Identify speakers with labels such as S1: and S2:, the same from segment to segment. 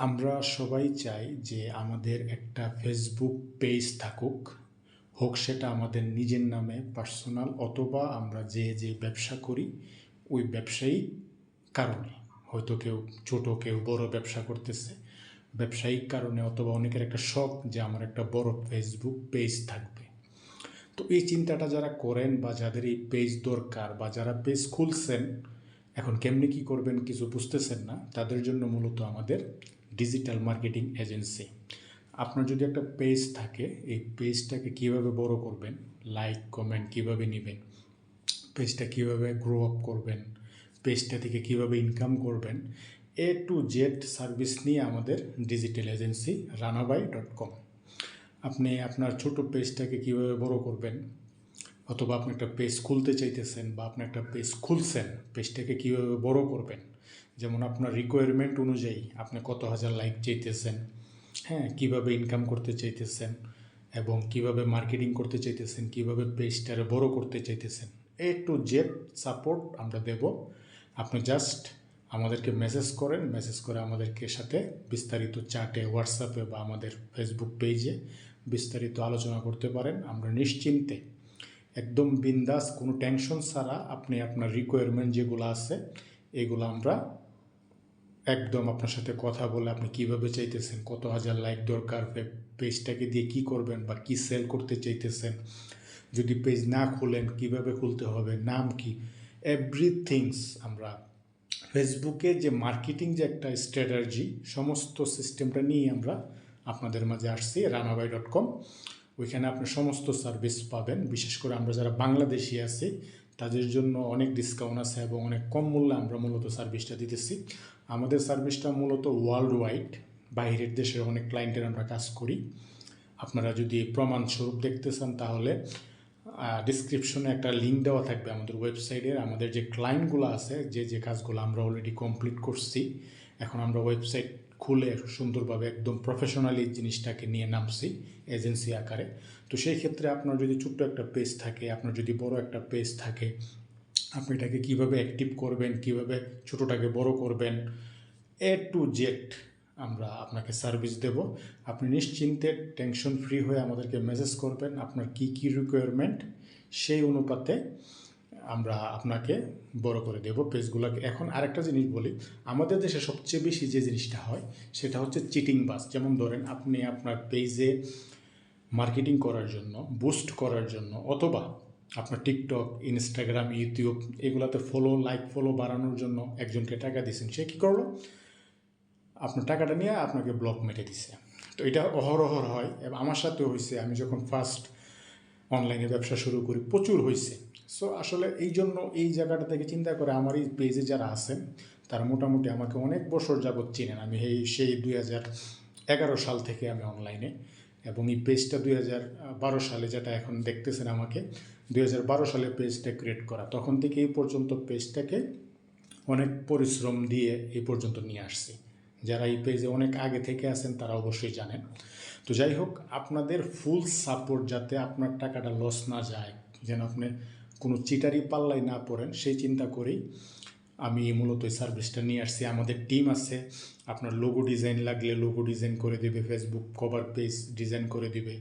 S1: আমরা সবাই চাই যে আমাদের একটা ফেসবুক পেজ থাকুক, হোক সেটা আমাদের নিজের নামে পার্সোনাল অথবা আমরা যে ব্যবসা করি ওই ব্যবসায়িক কারণে, হয়তো কেউ ছোট কেউ বড় ব্যবসা করতেছে, ব্যবসায়িক কারণে অথবা অনেকের একটা শখ যে আমার একটা বড় ফেসবুক পেজ থাকবে। তো এই চিন্তাটা যারা করেন বা যাদের এই পেজ দরকার বা যারা পেজ খুলছেন এখন কেমনি কী করবেন কিছু বুঝতেছেন না, তাদের জন্য মূলত আমাদের ডিজিটাল মার্কেটিং এজেন্সি। আপনার যদি একটা পেজ থাকে, এই পেজটাকে কীভাবে বড় করবেন, লাইক কমেন্ট কীভাবে নেবেন, পেজটা কীভাবে গ্রো আপ করবেন, পেজটা থেকে কীভাবে ইনকাম করবেন, A to Z সার্ভিস নিয়ে আমাদের ডিজিটাল এজেন্সি রানাবাই.com। আপনি আপনার ছোট পেজটাকে কীভাবে বড় করবেন, অথবা আপনি একটা পেজ খুলতে চাইতেছেন বা আপনি একটা পেজ খুলছেন, পেজটাকে কীভাবে বড় করবেন, যেমন আপনার রিকোয়ারমেন্ট অনুযায়ী আপনি কত হাজার লাইক চাইতেছেন, হ্যাঁ, কীভাবে ইনকাম করতে চাইতেছেন এবং কিভাবে মার্কেটিং করতে চাইতেছেন, কিভাবে পেজটারে বড় করতে চাইতেছেন, A to Z সাপোর্ট আমরা দেব। আপনি জাস্ট আমাদেরকে মেসেজ করেন, মেসেজ করে আমাদেরকে সাথে বিস্তারিত চ্যাটে, হোয়াটসঅ্যাপে বা আমাদের ফেসবুক পেজে বিস্তারিত আলোচনা করতে পারেন। আমরা নিশ্চিন্তে একদম বিন্দাস, কোনো টেনশন ছাড়া আপনি আপনার রিকোয়ারমেন্ট যেগুলো আছে এগুলো আমরা একদম আপনার সাথে কথা বলে আপনি কিভাবে চাইতেছেন, কত হাজার লাইক দরকার, পেজটাকে দিয়ে কি করবেন বা কি সেল করতে চাইতেছেন, যদি পেজ না খুলেন কিভাবে খুলতে হবে, নাম কি, এভরিথিংস আমরা ফেসবুকে যে মার্কেটিং যে একটা স্ট্র্যাটাজি সমস্ত সিস্টেমটা নিয়ে আমরা আপনাদের মাঝে আসছি রানাবাই.com। ওইখানে আপনি সমস্ত সার্ভিস পাবেন। বিশেষ করে আমরা যারা বাংলাদেশি আছি তাদের জন্য অনেক ডিসকাউন্ট আছে এবং অনেক কম মূল্যে আমরা মূলত সার্ভিসটা দিতেছি। আমাদের সার্ভিসটা মূলত ওয়ার্ল্ড ওয়াইড, বাইরের দেশের অনেক ক্লায়েন্টের আমরা কাজ করি। আপনারা যদি প্রমাণস্বরূপ দেখতে চান তাহলে ডিসক্রিপশনে একটা লিঙ্ক দেওয়া থাকবে আমাদের ওয়েবসাইটের। আমাদের যে ক্লায়েন্টগুলো আছে, যে কাজগুলো আমরা অলরেডি কমপ্লিট করছি, এখন আমরা ওয়েবসাইট খুলে সুন্দরভাবে একদম প্রফেশনালি জিনিসটাকে নিয়ে নামছি এজেন্সি আকারে। তো সেই ক্ষেত্রে আপনার যদি ছোট্ট একটা পেজ থাকে, আপনার যদি বড় একটা পেজ থাকে, আপনি এটাকে কীভাবে অ্যাক্টিভ করবেন, কীভাবে ছোটোটাকে বড় করবেন, A to Z আমরা আপনাকে সার্ভিস দেব। আপনি নিশ্চিন্তে টেনশন ফ্রি হয়ে আমাদেরকে মেসেজ করবেন আপনার কী কী রিকোয়ারমেন্ট, সেই অনুপাতে আমরা আপনাকে বড় করে দেব পেজগুলোকে। এখন আরেকটা জিনিস বলি, আমাদের দেশে সবচেয়ে বেশি যে জিনিসটা হয় সেটা হচ্ছে চিটিং বাস। যেমন ধরেন আপনি আপনার পেজে মার্কেটিং করার জন্য, বুস্ট করার জন্য, অথবা আপনার টিকটক, ইনস্টাগ্রাম, ইউটিউব এগুলোতে ফলো বাড়ানোর জন্য একজনকে টাকা দিয়েছেন, সে কী করলো, আপনার টাকাটা নিয়ে আপনাকে ব্লক মেরে দিছে। তো এটা অহরহর হয় এবং আমার সাথেও হয়েছে। আমি যখন ফার্স্ট অনলাইনে ব্যবসা শুরু করি প্রচুর হয়েছে। সো আসলে এই জন্য এই জায়গাটা থেকে চিন্তা করে আমার এই পেজে যারা আছেন তারা মোটামুটি আমাকে অনেক বছর যাবৎ চিনেন। আমি সেই 2011 সাল থেকে আমি অনলাইনে, এবং এই পেজটা 2012 সালে, যেটা এখন দেখতেছেন আমাকে, 2012 সালে পেজটা ক্রিয়েট করা। তখন থেকে এই পর্যন্ত পেজটাকে অনেক পরিশ্রম দিয়ে এই পর্যন্ত নিয়ে আসছি। যারা এই পেজে অনেক আগে থেকে আছেন তারা অবশ্যই জানেন। তো যাই হোক, আপনাদের ফুল সাপোর্ট যাতে আপনার টাকাটা লস না যায়, যেন আপনি কোনো চিটারি পাল্লাই না পড়েন, সেই চিন্তা করেই আমি মূলত এই সার্ভিসটা নিয়ে আসছি। আমাদের টিম আছে, আপনার লোগো ডিজাইন লাগলে লোগো ডিজাইন করে দেবে, ফেসবুক কভার পেজ ডিজাইন করে দিবে,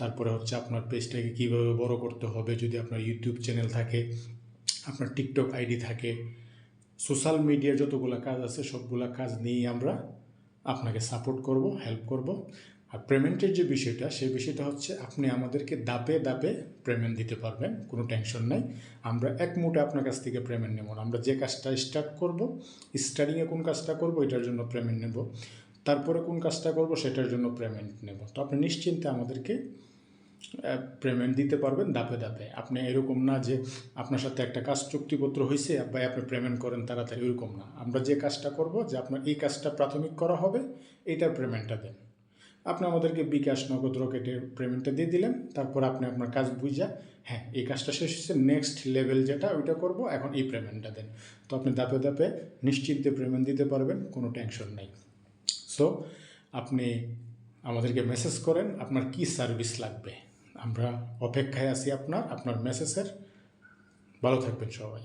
S1: তারপরে হচ্ছে আপনার পেজটাকে কীভাবে বড় করতে হবে, যদি আপনার ইউটিউব চ্যানেল থাকে, আপনার টিকটক আইডি থাকে, সোশ্যাল মিডিয়ার যতগুলো কাজ আছে সবগুলো কাজ নিয়েই আমরা আপনাকে সাপোর্ট করব, হেল্প করব। আর পেমেন্টের যে বিষয়টা, সেই বিষয়টা হচ্ছে আপনি আমাদেরকে ধাপে ধাপে পেমেন্ট দিতে পারবেন, কোনো টেনশন নাই। আমরা এক মুঠে আপনার কাছ থেকে পেমেন্ট নেব না। আমরা যে কাজটা স্টার্ট করব, স্টার্টিংয়ে কোন কাজটা করব এটার জন্য পেমেন্ট নেব, তারপরে কোন কাজটা করব সেটার জন্য পেমেন্ট নেব। তো আপনি নিশ্চিন্তে আমাদেরকে পেমেন্ট দিতে পারবেন ধাপে ধাপে। আপনি এরকম না যে আপনার সাথে একটা কাজ চুক্তিপত্র হয়েছে বা আপনি পেমেন্ট করেন তাড়াতাড়ি, এরকম না। আমরা যে কাজটা করব, যে আপনার এই কাজটা প্রাথমিক করা হবে, এইটার পেমেন্টটা দেন। আপনি আমাদেরকে বিকাশ, নগদ, রকেটের পেমেন্টটা দিয়ে দিলেন, তারপর আপনি আপনার কাজ বুঝা, হ্যাঁ এই কাজটা শেষ হচ্ছে, নেক্সট লেভেল যেটা ওইটা করব, এখন এই পেমেন্টটা দেন। তো আপনি ধাপে ধাপে নিশ্চিন্তে পেমেন্ট দিতে পারবেন, কোনো টেনশন নেই। সো আপনি আমাদেরকে মেসেজ করেন আপনার কি সার্ভিস লাগবে, আমরা অপেক্ষায় আছি আপনার মেসেজের। ভালো থাকবেন সবাই।